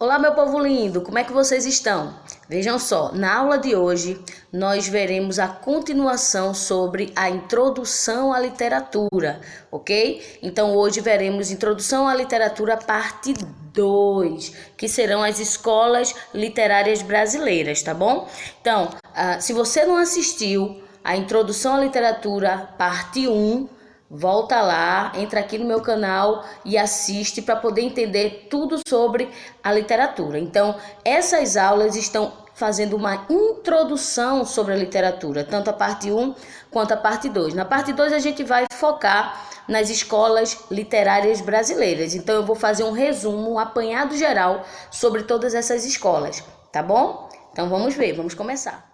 Olá, meu povo lindo, como é que vocês estão? Vejam só, na aula de hoje nós veremos a continuação sobre a introdução à literatura, ok? Então hoje veremos introdução à literatura parte 2, que serão as escolas literárias brasileiras, tá bom? Então, se você não assistiu a introdução à literatura parte 1, volta lá, entra aqui no meu canal e assiste para poder entender tudo sobre a literatura. Então, essas aulas estão fazendo uma introdução sobre a literatura, tanto a parte 1 quanto a parte 2. Na parte 2 a gente vai focar nas escolas literárias brasileiras. Então, eu vou fazer um resumo, um apanhado geral sobre todas essas escolas, tá bom? Então, vamos ver, vamos começar.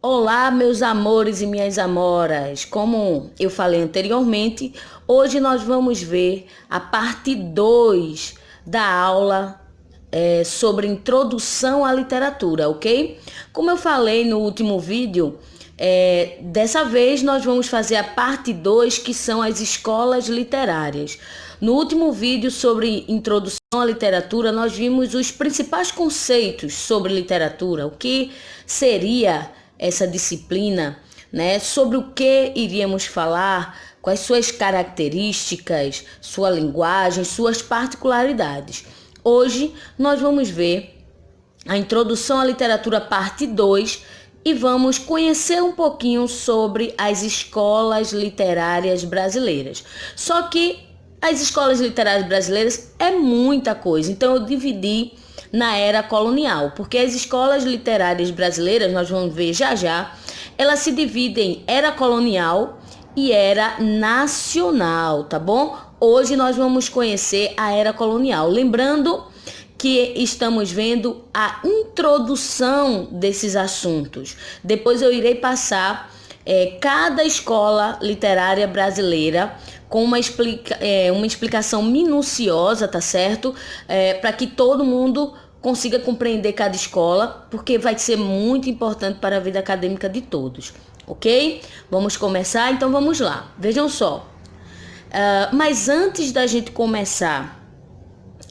Olá, meus amores e minhas amoras. Como eu falei anteriormente, hoje nós vamos ver a parte 2 da aula sobre introdução à literatura, ok? Como eu falei no último vídeo, dessa vez nós vamos fazer a parte 2, que são as escolas literárias. No último vídeo sobre introdução à literatura, nós vimos os principais conceitos sobre literatura, o que seria essa disciplina, né? Sobre o que iríamos falar, quais suas características, sua linguagem, suas particularidades. Hoje nós vamos ver a introdução à literatura parte 2 e vamos conhecer um pouquinho sobre as escolas literárias brasileiras. Só que as escolas literárias brasileiras é muita coisa, então eu dividi na era colonial, porque as escolas literárias brasileiras, nós vamos ver já já, elas se dividem em era colonial e era nacional, tá bom? Hoje nós vamos conhecer a era colonial, lembrando que estamos vendo a introdução desses assuntos. Depois eu irei passar cada escola literária brasileira com uma explicação minuciosa, tá certo? Para que todo mundo consiga compreender cada escola, porque vai ser muito importante para a vida acadêmica de todos, ok? Vamos começar? Então vamos lá. Vejam só. Mas antes da gente começar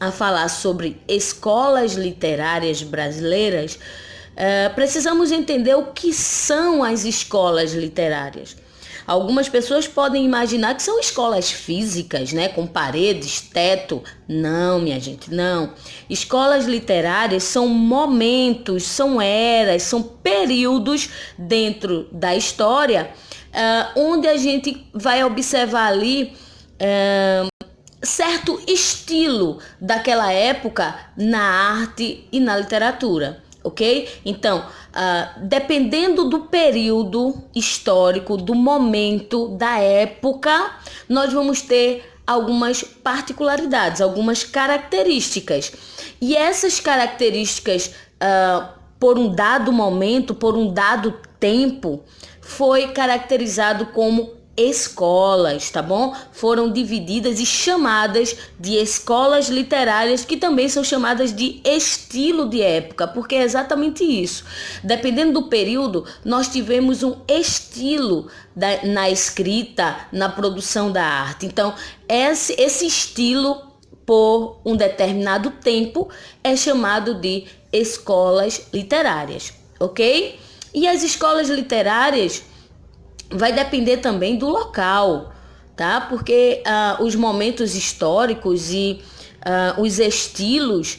a falar sobre escolas literárias brasileiras, precisamos entender o que são as escolas literárias. Algumas pessoas podem imaginar que são escolas físicas, né, com paredes, teto. Não, minha gente, não. Escolas literárias são momentos, são eras, são períodos dentro da história, onde a gente vai observar ali certo estilo daquela época na arte e na literatura. Ok? Então, dependendo do período histórico, do momento, da época, nós vamos ter algumas particularidades, algumas características. E essas características, por um dado momento, por um dado tempo, foi caracterizado como escolas, tá bom? Foram divididas e chamadas de escolas literárias, que também são chamadas de estilo de época, porque é exatamente isso. Dependendo do período, nós tivemos um estilo na escrita, na produção da arte. Então, esse estilo, por um determinado tempo, é chamado de escolas literárias, ok? E as escolas literárias vai depender também do local, tá? Porque os momentos históricos e os estilos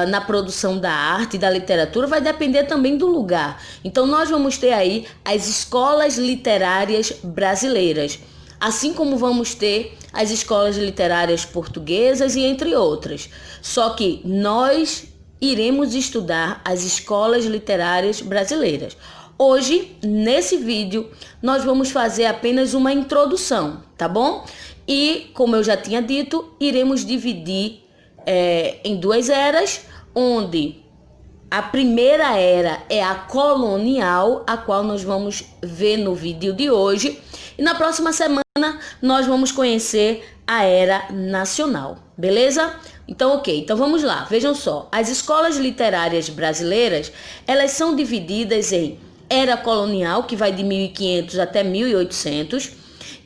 na produção da arte e da literatura vai depender também do lugar. Então nós vamos ter aí as escolas literárias brasileiras, assim como vamos ter as escolas literárias portuguesas e entre outras. Só que nós iremos estudar as escolas literárias brasileiras. Hoje, nesse vídeo, nós vamos fazer apenas uma introdução, tá bom? E, como eu já tinha dito, iremos dividir em duas eras, onde A primeira era é a colonial, a qual nós vamos ver no vídeo de hoje. E na próxima semana nós vamos conhecer a era nacional, beleza? Então, ok. Então vamos lá. Vejam só. As escolas literárias brasileiras, elas são divididas em era colonial, que vai de 1500 até 1800,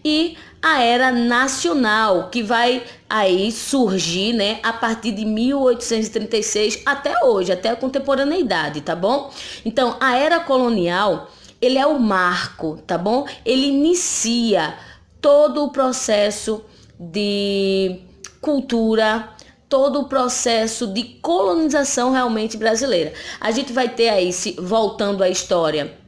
e a era nacional, que vai aí surgir, né, a partir de 1836 até hoje, até a contemporaneidade, tá bom? Então, a era colonial, ele é o marco, tá bom? Ele inicia todo o processo de cultura, todo o processo de colonização realmente brasileira. A gente vai ter aí, voltando à história,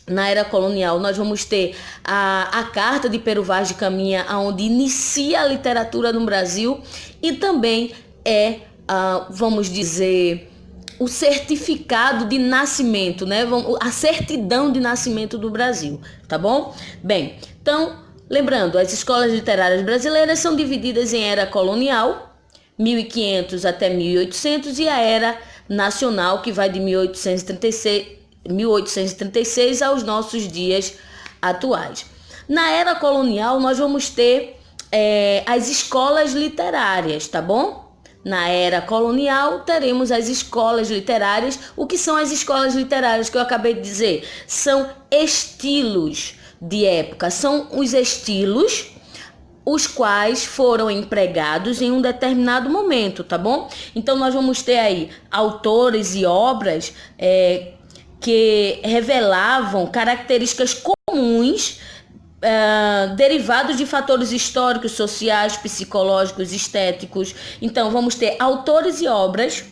na era colonial, nós vamos ter a Carta de Pero Vaz de Caminha, onde inicia a literatura no Brasil, e também vamos dizer, o certificado de nascimento, né? A certidão de nascimento do Brasil, tá bom? Bem, então, lembrando, as escolas literárias brasileiras são divididas em era colonial, 1500 até 1800, e a era nacional, que vai de 1836 aos nossos dias atuais. Na era colonial, nós vamos ter as escolas literárias, tá bom? Na era colonial, teremos as escolas literárias. O que são as escolas literárias que eu acabei de dizer? São estilos de época, são os estilos os quais foram empregados em um determinado momento, tá bom? Então, nós vamos ter aí autores e obras que revelavam características comuns derivados de fatores históricos, sociais, psicológicos, estéticos. Então, vamos ter autores e obras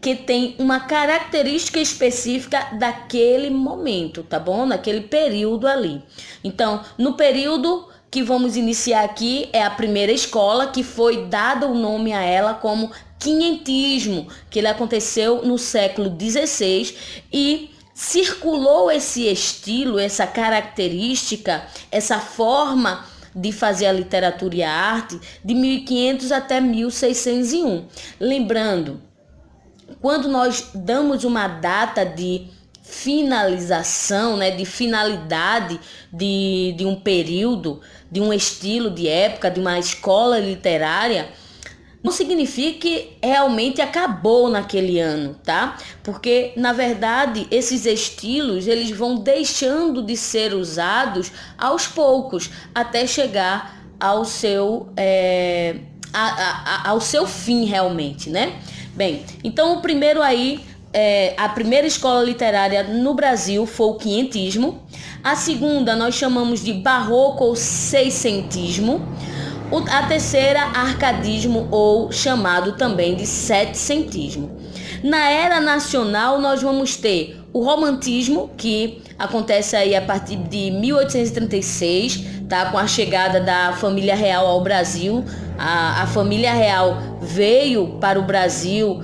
que têm uma característica específica daquele momento, tá bom? Naquele período ali. Então, no período que vamos iniciar aqui é a primeira escola, que foi dado o nome a ela como quinhentismo, que ele aconteceu no século XVI, e circulou esse estilo, essa característica, essa forma de fazer a literatura e a arte de 1500 até 1601. Lembrando, quando nós damos uma data de finalização, né, de finalidade de um período, de um estilo de época, de uma escola literária, não significa que realmente acabou naquele ano, tá? Porque, na verdade, esses estilos, eles vão deixando de ser usados aos poucos, até chegar ao seu, ao seu fim realmente, né? Bem, então o primeiro aí, a primeira escola literária no Brasil foi o quinhentismo. A segunda nós chamamos de barroco ou seiscentismo. A terceira, arcadismo, ou chamado também de setecentismo. Na era nacional, nós vamos ter o romantismo, que acontece aí a partir de 1836, tá? Com a chegada da família real ao Brasil. A família real veio para o Brasil,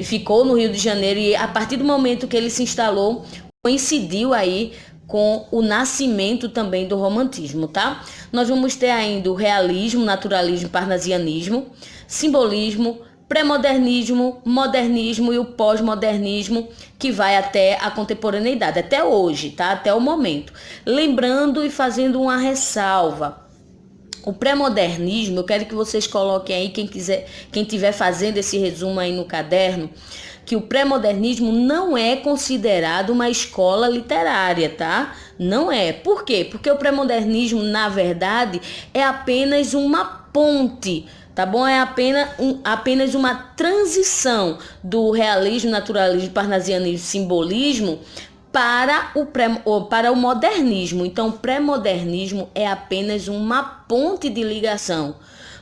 ficou no Rio de Janeiro, e a partir do momento que ele se instalou, coincidiu aí com o nascimento também do romantismo, tá? Nós vamos ter ainda o realismo, naturalismo, parnasianismo, simbolismo, pré-modernismo, modernismo e o pós-modernismo, que vai até a contemporaneidade, até hoje, tá? Até o momento. Lembrando e fazendo uma ressalva, o pré-modernismo, eu quero que vocês coloquem aí, quem estiver fazendo esse resumo aí no caderno, que o pré-modernismo não é considerado uma escola literária, tá? Não é. Por quê? Porque o pré-modernismo, na verdade, é apenas uma ponte, tá bom? É apenas uma transição do realismo, naturalismo, parnasianismo, simbolismo para o modernismo. Então, o pré-modernismo é apenas uma ponte de ligação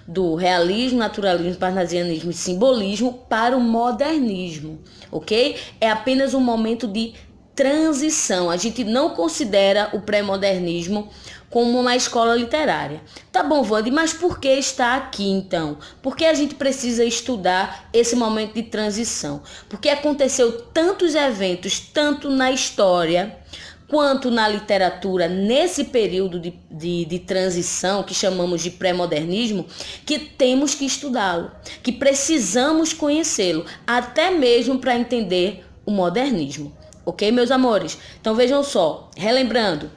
do realismo, naturalismo, parnasianismo e simbolismo para o modernismo, ok? É apenas um momento de transição. A gente não considera o pré-modernismo como uma escola literária. Tá bom, Wande, mas por que está aqui então? Por que a gente precisa estudar esse momento de transição? Porque aconteceu tantos eventos, tanto na história quanto na literatura, nesse período de transição, que chamamos de pré-modernismo, que temos que estudá-lo, que precisamos conhecê-lo, até mesmo para entender o modernismo. Ok, meus amores? Então vejam só, relembrando,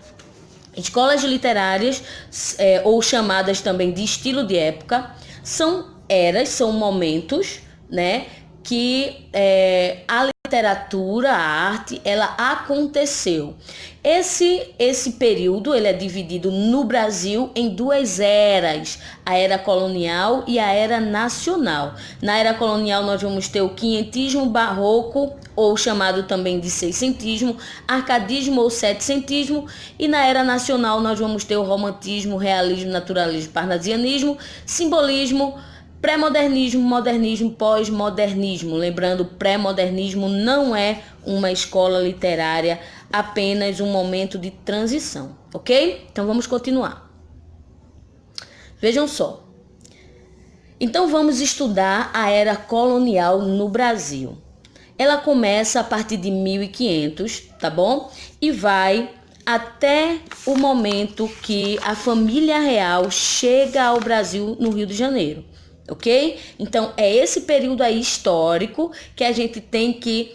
escolas literárias, ou chamadas também de estilo de época, são eras, são momentos, né, que a literatura, a arte, ela aconteceu. Esse período, ele é dividido no Brasil em duas eras, a era colonial e a era nacional. Na era colonial nós vamos ter o quinhentismo, barroco, ou chamado também de seiscentismo, arcadismo ou setecentismo, e na era nacional nós vamos ter o romantismo, realismo, naturalismo, parnasianismo, simbolismo, pré-modernismo, modernismo, pós-modernismo. Lembrando, pré-modernismo não é uma escola literária, apenas um momento de transição, ok? Então vamos continuar. Vejam só. Então vamos estudar a era colonial no Brasil. Ela começa a partir de 1500, tá bom? E vai até o momento que a família real chega ao Brasil no Rio de Janeiro. Ok? Então, é esse período aí histórico que a gente tem que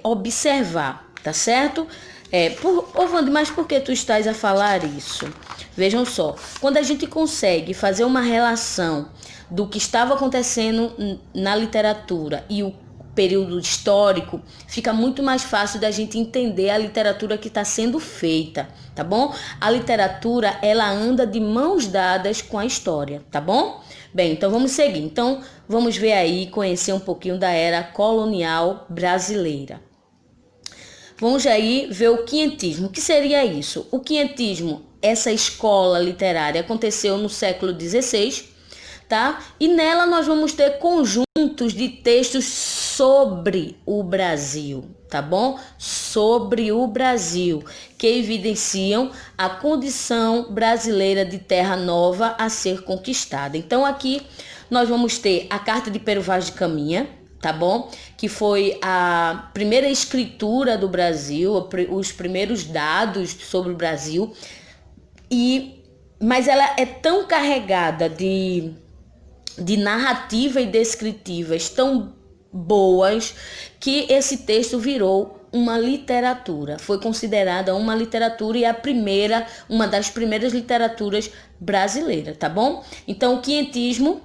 observar, tá certo? Wandi, mas por que tu estás a falar isso? Vejam só, quando a gente consegue fazer uma relação do que estava acontecendo na literatura e o período histórico, fica muito mais fácil da gente entender a literatura que está sendo feita, tá bom? A literatura, ela anda de mãos dadas com a história, tá bom? Bem, então vamos seguir. Então, vamos ver aí, conhecer um pouquinho da era colonial brasileira. Vamos aí ver o quinhentismo. O que seria isso? O quinhentismo, essa escola literária, aconteceu no século XVI, tá? E nela nós vamos ter conjuntos de textos sobre o Brasil, tá bom? Sobre o Brasil, que evidenciam a condição brasileira de terra nova a ser conquistada. Então aqui nós vamos ter a Carta de Pero Vaz de Caminha, tá bom? Que foi a primeira escritura do Brasil, os primeiros dados sobre o Brasil. Mas ela é tão carregada de narrativa e descritivas tão boas que esse texto virou uma literatura. Foi considerada uma literatura e uma das primeiras literaturas brasileiras, tá bom? Então, o quinhentismo,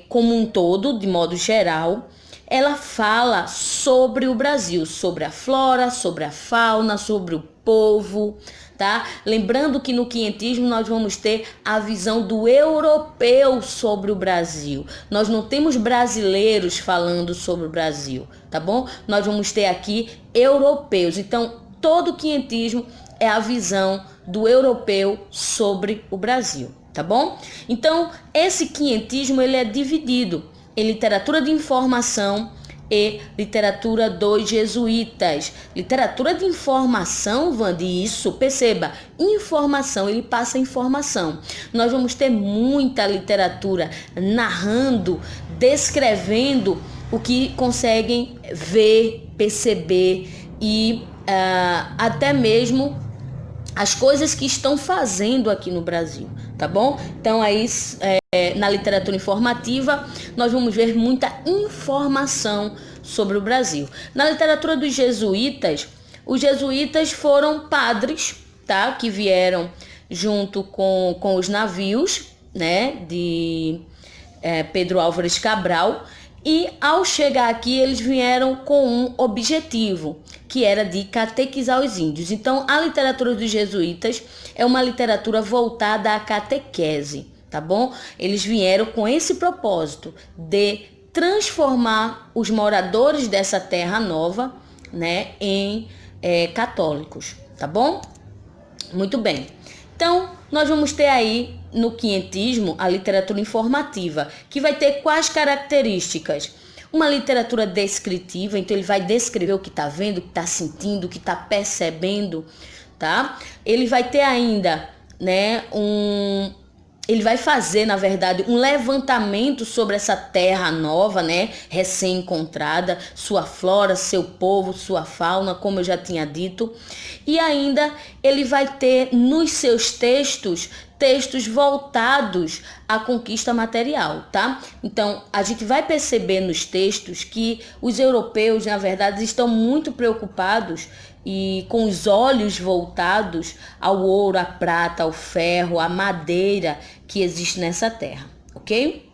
como um todo, de modo geral, ela fala sobre o Brasil, sobre a flora, sobre a fauna, sobre o povo, tá? Lembrando que no quinhentismo nós vamos ter a visão do europeu sobre o Brasil. Nós não temos brasileiros falando sobre o Brasil, tá bom? Nós vamos ter aqui europeus. Então, todo o quinhentismo é a visão do europeu sobre o Brasil, tá bom? Então, esse quinhentismo, ele é dividido em literatura de informação e literatura dos jesuítas. Literatura de informação, Wandi, isso, perceba, informação, ele passa informação. Nós vamos ter muita literatura narrando, descrevendo o que conseguem ver, perceber e até mesmo as coisas que estão fazendo aqui no Brasil, tá bom? Então aí na literatura informativa nós vamos ver muita informação sobre o Brasil. Na literatura dos jesuítas, os jesuítas foram padres, tá? Que vieram junto com os navios, né? De Pedro Álvares Cabral. E ao chegar aqui, eles vieram com um objetivo, que era de catequizar os índios. Então, a literatura dos jesuítas é uma literatura voltada à catequese, tá bom? Eles vieram com esse propósito de transformar os moradores dessa terra nova, né, em católicos, tá bom? Muito bem. Então, nós vamos ter aí no quinhentismo a literatura informativa, que vai ter quais características? Uma literatura descritiva, então ele vai descrever o que está vendo, o que está sentindo, o que está percebendo, tá? Ele vai ter ainda, né, ele vai fazer, na verdade, um levantamento sobre essa terra nova, né, recém-encontrada, sua flora, seu povo, sua fauna, como eu já tinha dito. E ainda ele vai ter nos seus textos textos voltados à conquista material, tá? Então, a gente vai perceber nos textos que os europeus, na verdade, estão muito preocupados e com os olhos voltados ao ouro, à prata, ao ferro, à madeira que existe nessa terra, ok?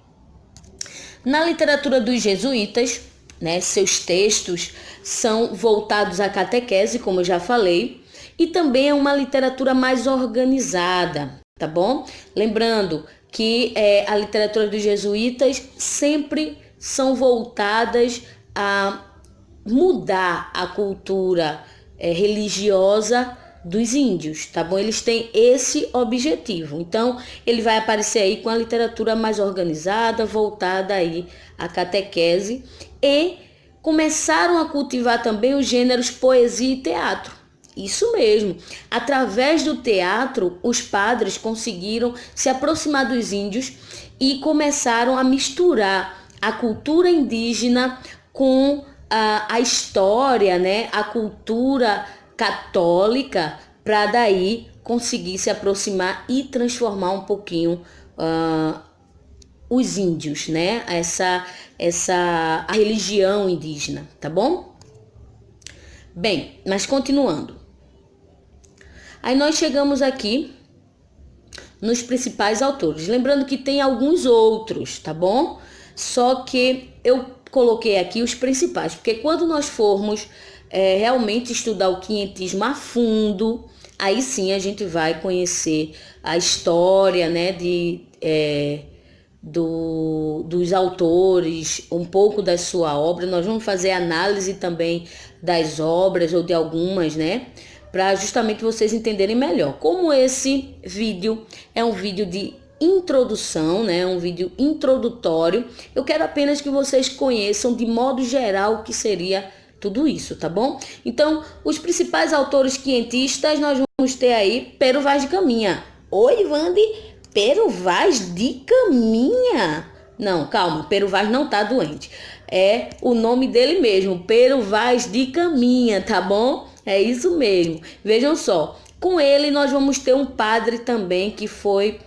Na literatura dos jesuítas, né, seus textos são voltados à catequese, como eu já falei, e também é uma literatura mais organizada, tá bom? Lembrando que a literatura dos jesuítas sempre são voltadas a mudar a cultura religiosa dos índios, tá bom? Eles têm esse objetivo. Então, ele vai aparecer aí com a literatura mais organizada, voltada aí à catequese, e começaram a cultivar também os gêneros poesia e teatro. Isso mesmo. Através do teatro, os padres conseguiram se aproximar dos índios e começaram a misturar a cultura indígena com a história, né, a cultura católica, para daí conseguir se aproximar e transformar um pouquinho os índios, né, a religião indígena, tá bom? Bem, mas continuando. Aí nós chegamos aqui nos principais autores. Lembrando que tem alguns outros, tá bom? Só que eu coloquei aqui os principais, porque quando nós formos realmente estudar o quinhentismo a fundo, aí sim a gente vai conhecer a história, né, dos autores, um pouco da sua obra. Nós vamos fazer análise também das obras ou de algumas, né, para justamente vocês entenderem melhor. Como esse vídeo é um vídeo de introdução, né, um vídeo introdutório, eu quero apenas que vocês conheçam de modo geral o que seria tudo isso, tá bom? Então, os principais autores quinhentistas, nós vamos ter aí Pero Vaz de Caminha. Oi, Vande, Pero Vaz de Caminha? Não, calma, Pero Vaz não tá doente. É o nome dele mesmo, Pero Vaz de Caminha, tá bom? É isso mesmo. Vejam só, com ele nós vamos ter um padre também que foi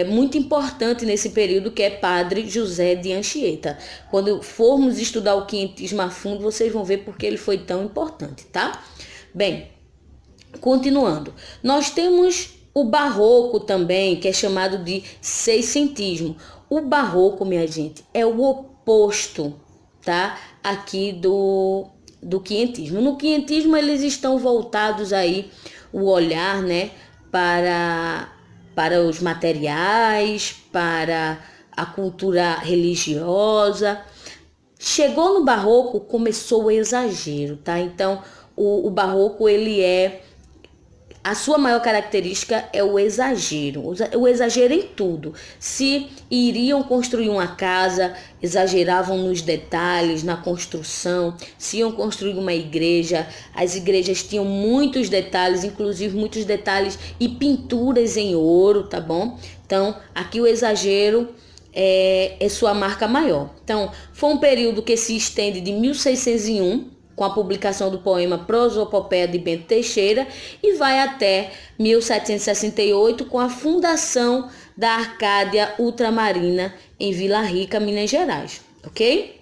muito importante nesse período, que é Padre José de Anchieta. Quando formos estudar o quinhentismo a fundo, vocês vão ver porque ele foi tão importante, tá? Bem, continuando. Nós temos o barroco também, que é chamado de seiscentismo. O barroco, minha gente, é o oposto, tá? Aqui do quinhentismo. No quinhentismo eles estão voltados aí o olhar, né, para os materiais, para a cultura religiosa. Chegou no barroco, começou o exagero, tá? Então, o barroco, a sua maior característica é o exagero em tudo. Se iriam construir uma casa, exageravam nos detalhes, na construção. Se iam construir uma igreja, as igrejas tinham muitos detalhes, inclusive muitos detalhes e pinturas em ouro, tá bom? Então, aqui o exagero é sua marca maior. Então, foi um período que se estende de 1601, com a publicação do poema Prosopopeia de Bento Teixeira, e vai até 1768, com a fundação da Arcádia Ultramarina em Vila Rica, Minas Gerais, ok?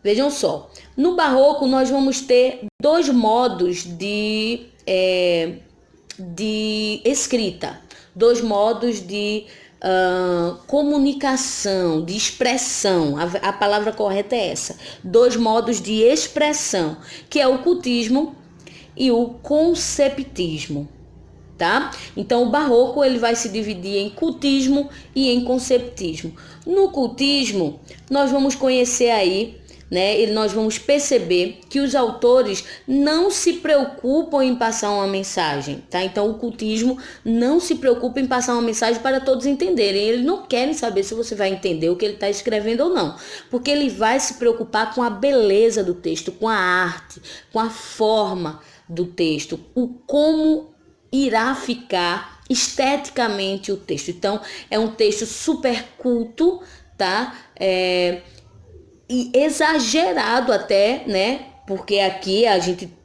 Vejam só, no barroco nós vamos ter dois modos de escrita, dois modos de comunicação, de expressão. A palavra correta é essa. Dois modos de expressão, que é o cultismo e o conceptismo, tá? Então, o barroco ele vai se dividir em cultismo e em conceptismo. No cultismo, nós vamos conhecer aí, né, e nós vamos perceber que os autores não se preocupam em passar uma mensagem, tá? Então, o cultismo não se preocupa em passar uma mensagem para todos entenderem. Eles não querem saber se você vai entender o que ele está escrevendo ou não, porque ele vai se preocupar com a beleza do texto, com a arte, com a forma do texto, o como irá ficar esteticamente o texto. Então, é um texto super culto, tá? E exagerado até, né, Porque aqui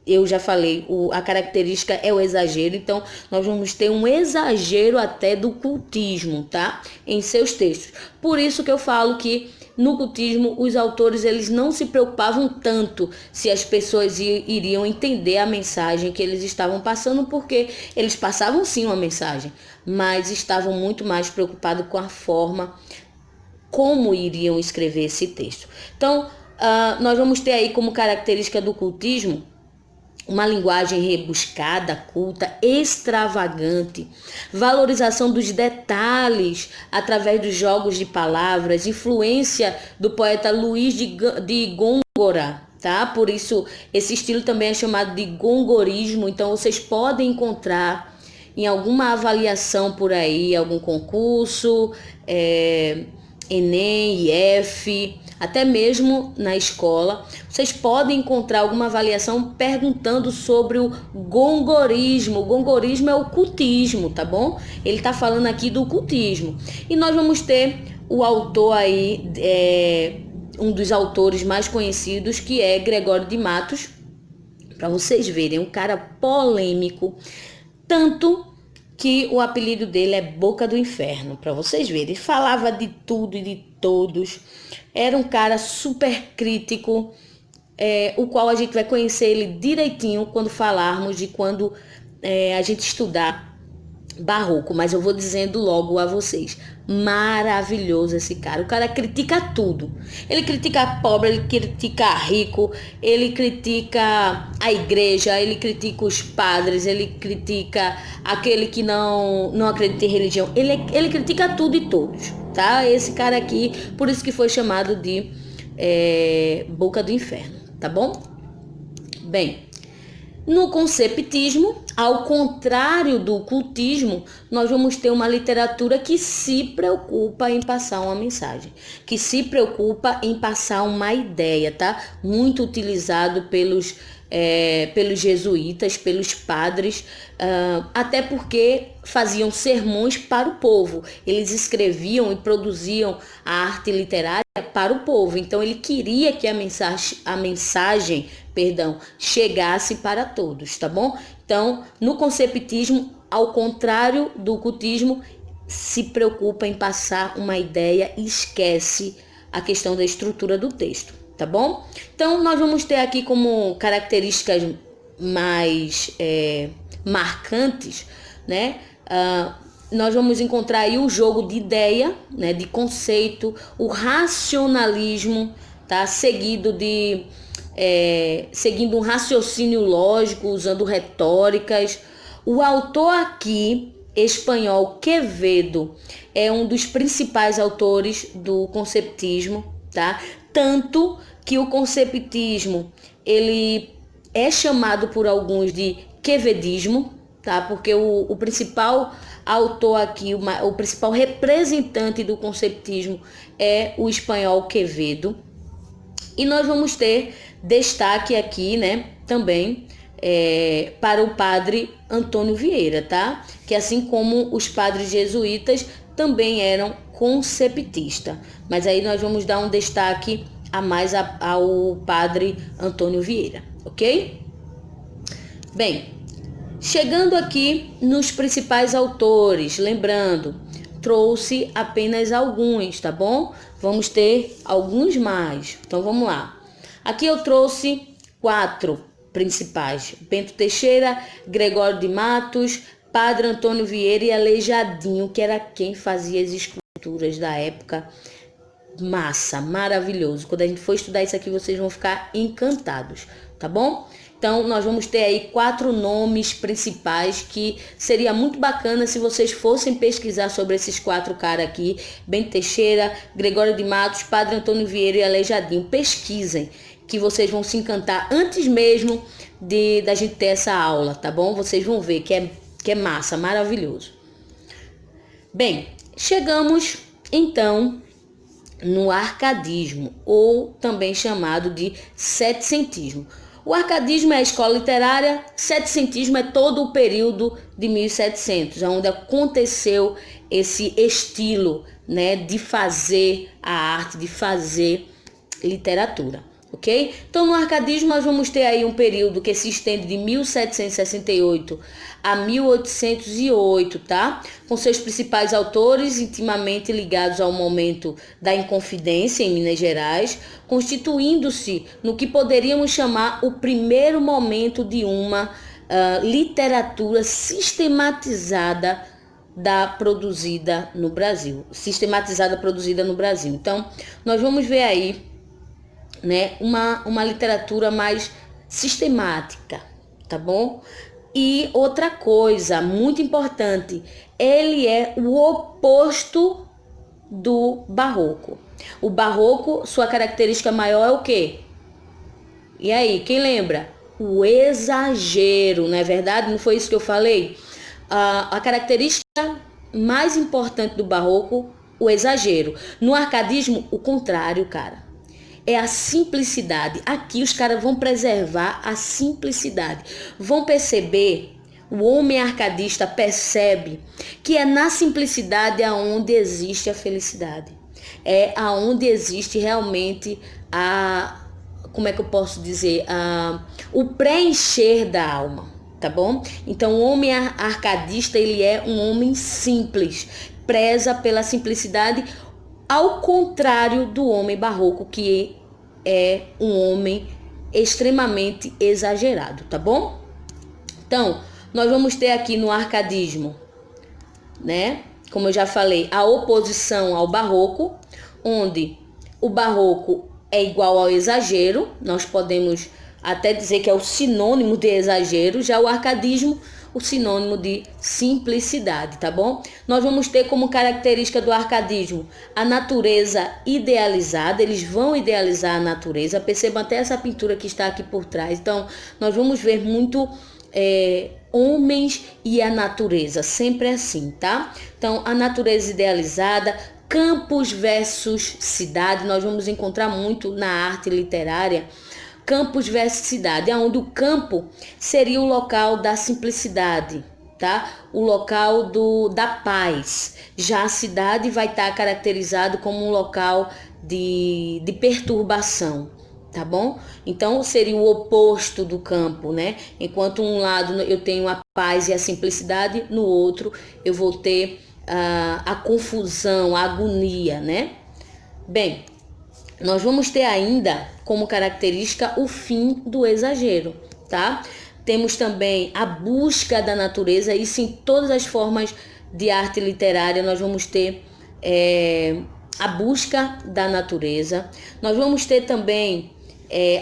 eu já falei, a característica é o exagero, então nós vamos ter um exagero até do cultismo, tá? Em seus textos. Por isso que eu falo que no cultismo os autores eles não se preocupavam tanto se as pessoas iriam entender a mensagem que eles estavam passando, porque eles passavam sim uma mensagem, mas estavam muito mais preocupados com a forma como iriam escrever esse texto. Então, nós vamos ter aí como característica do cultismo uma linguagem rebuscada, culta, extravagante, valorização dos detalhes através dos jogos de palavras, influência do poeta Luís de Gôngora, tá? Por isso, esse estilo também é chamado de gongorismo. Então, vocês podem encontrar em alguma avaliação por aí, algum concurso, Enem, IF, até mesmo na escola, vocês podem encontrar alguma avaliação perguntando sobre o gongorismo. O gongorismo é o cultismo, tá bom? Ele tá falando aqui do cultismo. E nós vamos ter o autor aí, um dos autores mais conhecidos, que é Gregório de Matos, para vocês verem, um cara polêmico, tanto que o apelido dele é Boca do Inferno, para vocês verem. Ele falava de tudo e de todos, era um cara super crítico, o qual a gente vai conhecer ele direitinho quando falarmos de quando a gente estudar barroco, mas eu vou dizendo logo a vocês, maravilhoso esse cara. O cara critica tudo, ele critica pobre, ele critica rico, ele critica a igreja, ele critica os padres, ele critica aquele que não acredita em religião, ele critica tudo e todos, tá? Esse cara aqui, por isso que foi chamado de Boca do Inferno, tá bom? Bem, no conceptismo, ao contrário do cultismo, nós vamos ter uma literatura que se preocupa em passar uma mensagem, que se preocupa em passar uma ideia, tá? Muito utilizado pelos jesuítas, pelos padres, até porque faziam sermões para o povo. Eles escreviam e produziam a arte literária para o povo. Então ele queria que a mensagem, chegasse para todos, tá bom? Então, no conceptismo, ao contrário do cultismo, se preocupa em passar uma ideia e esquece a questão da estrutura do texto, tá bom? Então, nós vamos ter aqui como características mais marcantes, né? Nós vamos encontrar aí o jogo de ideia, né, de conceito, o racionalismo, tá? Seguindo um raciocínio lógico, usando retóricas. O autor aqui, espanhol, Quevedo, é um dos principais autores do conceptismo, tá? Tanto que o conceptismo, ele é chamado por alguns de quevedismo, tá? Porque o principal autor aqui, o principal representante do conceptismo é o espanhol Quevedo. E nós vamos ter destaque aqui, né, também para o padre Antônio Vieira, tá? Que assim como os padres jesuítas também eram conceptistas. Mas aí nós vamos dar um destaque a mais ao padre Antônio Vieira, ok? Bem, chegando aqui nos principais autores, lembrando, trouxe apenas alguns, tá bom? Vamos ter alguns mais. Então vamos lá. Aqui eu trouxe 4 principais: Bento Teixeira, Gregório de Matos, Padre Antônio Vieira e Aleijadinho, que era quem fazia as esculturas da época. Massa, maravilhoso. Quando a gente for estudar isso aqui, vocês vão ficar encantados, tá bom? Então, nós vamos ter aí 4 nomes principais que seria muito bacana se vocês fossem pesquisar sobre esses 4 caras aqui: Bento Teixeira, Gregório de Matos, Padre Antônio Vieira e Aleijadinho. Pesquisem, que vocês vão se encantar antes mesmo da gente ter essa aula, tá bom? Vocês vão ver que é massa, maravilhoso. Bem, chegamos então no arcadismo, ou também chamado de setecentismo. O arcadismo é a escola literária, setecentismo é todo o período de 1700, onde aconteceu esse estilo, né, de fazer a arte, de fazer literatura, ok? Então, no arcadismo, nós vamos ter aí um período que se estende de 1768 a 1808, tá? Com seus principais autores intimamente ligados ao momento da Inconfidência em Minas Gerais, constituindo-se no que poderíamos chamar o primeiro momento de uma literatura sistematizada produzida no Brasil. Então, nós vamos ver aí, né, uma literatura mais sistemática, tá bom? E outra coisa muito importante, ele é o oposto do barroco. O barroco, sua característica maior é o quê? E aí, quem lembra? O exagero, não é verdade? Não foi isso que eu falei? A característica mais importante do barroco, o exagero. No arcadismo, o contrário, cara. É a simplicidade. Aqui os caras vão preservar a simplicidade. Vão perceber, o homem arcadista percebe que é na simplicidade aonde existe a felicidade. É aonde existe realmente como é que eu posso dizer? O preencher da alma, tá bom? Então o homem arcadista, ele é um homem simples, preza pela simplicidade, ao contrário do homem barroco, que é um homem extremamente exagerado, tá bom? Então, nós vamos ter aqui no arcadismo, né? Como eu já falei, a oposição ao barroco, onde o barroco é igual ao exagero, nós podemos até dizer que é o sinônimo de exagero, já o arcadismo, o sinônimo de simplicidade, tá bom? Nós vamos ter como característica do arcadismo a natureza idealizada, eles vão idealizar a natureza, percebam até essa pintura que está aqui por trás. Então, nós vamos ver muito homens e a natureza, sempre assim, tá? Então, a natureza idealizada, campos versus cidade, nós vamos encontrar muito na arte literária, campos versus cidade, onde o campo seria o local da simplicidade, tá? O local da paz. Já a cidade vai estar caracterizado como um local de perturbação, tá bom? Então seria o oposto do campo, né? Enquanto um lado eu tenho a paz e a simplicidade, no outro eu vou ter a confusão, a agonia, né? Bem, nós vamos ter ainda como característica o fim do exagero, tá? Temos também a busca da natureza, isso em todas as formas de arte literária nós vamos ter a busca da natureza. Nós vamos ter também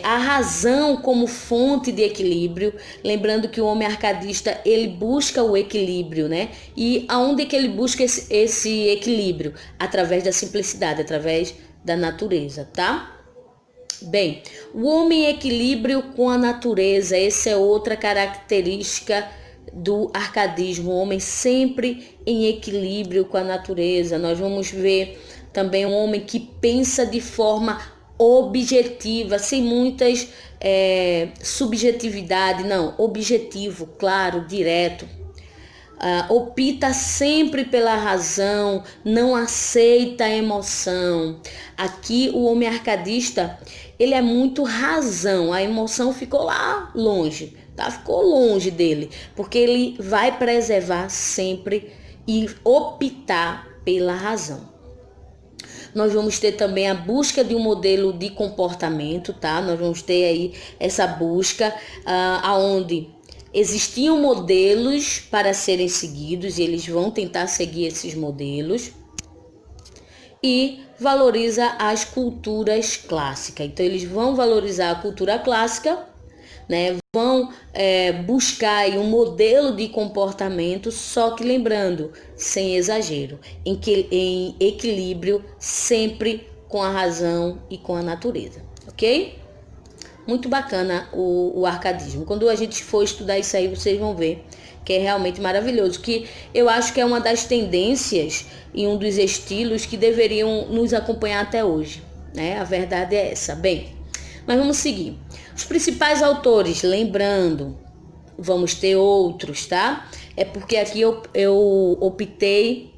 a razão como fonte de equilíbrio, lembrando que o homem arcadista, ele busca o equilíbrio, né? E aonde que ele busca esse equilíbrio? Através da simplicidade, através da natureza, tá? Bem, o homem em equilíbrio com a natureza, essa é outra característica do arcadismo, o homem sempre em equilíbrio com a natureza. Nós vamos ver também um homem que pensa de forma objetiva, sem muitas subjetividade, não, objetivo, claro, direto. Opta sempre pela razão, não aceita a emoção. Aqui o homem arcadista, ele é muito razão, a emoção ficou lá longe, tá? Ficou longe dele, porque ele vai preservar sempre e optar pela razão. Nós vamos ter também a busca de um modelo de comportamento, tá? Nós vamos ter aí essa busca aonde existiam modelos para serem seguidos e eles vão tentar seguir esses modelos, e valoriza as culturas clássicas. Então eles vão valorizar a cultura clássica, né? Vão buscar aí um modelo de comportamento, só que lembrando, sem exagero, em equilíbrio sempre com a razão e com a natureza, ok? Muito bacana o arcadismo. Quando a gente for estudar isso aí, vocês vão ver que é realmente maravilhoso, que eu acho que é uma das tendências e um dos estilos que deveriam nos acompanhar até hoje, né? A verdade é essa. Bem, mas vamos seguir. Os principais autores, lembrando, vamos ter outros, tá? É porque aqui eu optei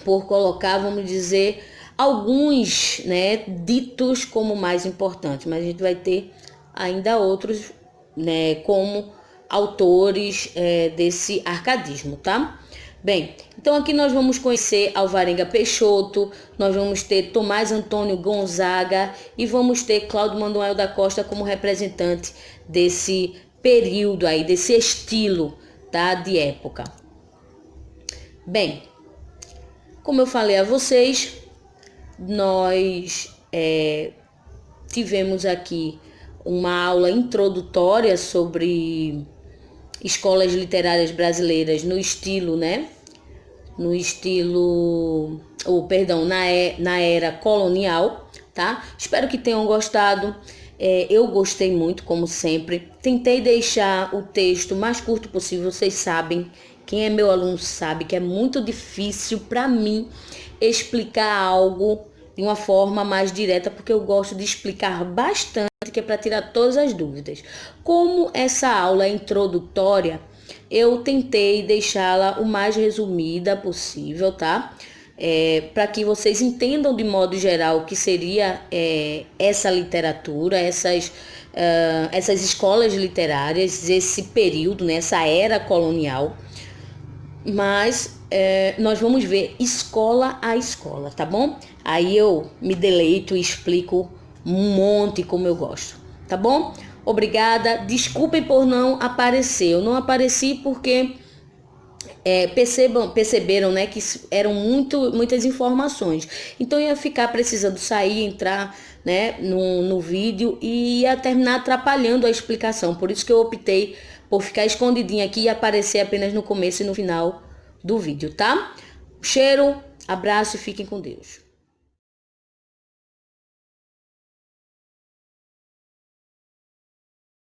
por colocar, vamos dizer, alguns, né, ditos como mais importantes, mas a gente vai ter ainda outros, né, como autores desse arcadismo, tá? Bem, então aqui nós vamos conhecer Alvarenga Peixoto, nós vamos ter Tomás Antônio Gonzaga e vamos ter Cláudio Manuel da Costa como representante desse período aí, desse estilo, tá, de época. Bem, como eu falei a vocês, nós tivemos aqui uma aula introdutória sobre escolas literárias brasileiras no estilo, né? No estilo, na era colonial, tá? Espero que tenham gostado. Eu gostei muito, como sempre. Tentei deixar o texto mais curto possível. Vocês sabem, quem é meu aluno sabe que é muito difícil para mim explicar algo de uma forma mais direta, porque eu gosto de explicar bastante, que é para tirar todas as dúvidas. Como essa aula é introdutória, eu tentei deixá-la o mais resumida possível, tá? Para que vocês entendam de modo geral o que seria essa literatura, essas escolas literárias, esse período, né, essa era colonial. Mas nós vamos ver escola a escola, tá bom? Aí eu me deleito e explico um monte como eu gosto, tá bom? Obrigada, desculpem por não aparecer. Eu não apareci porque perceberam, né, que eram muitas informações. Então ia ficar precisando sair, entrar, né, no vídeo e ia terminar atrapalhando a explicação. Por isso que eu optei por ficar escondidinha aqui e aparecer apenas no começo e no final do vídeo, tá? Cheiro, abraço e fiquem com Deus.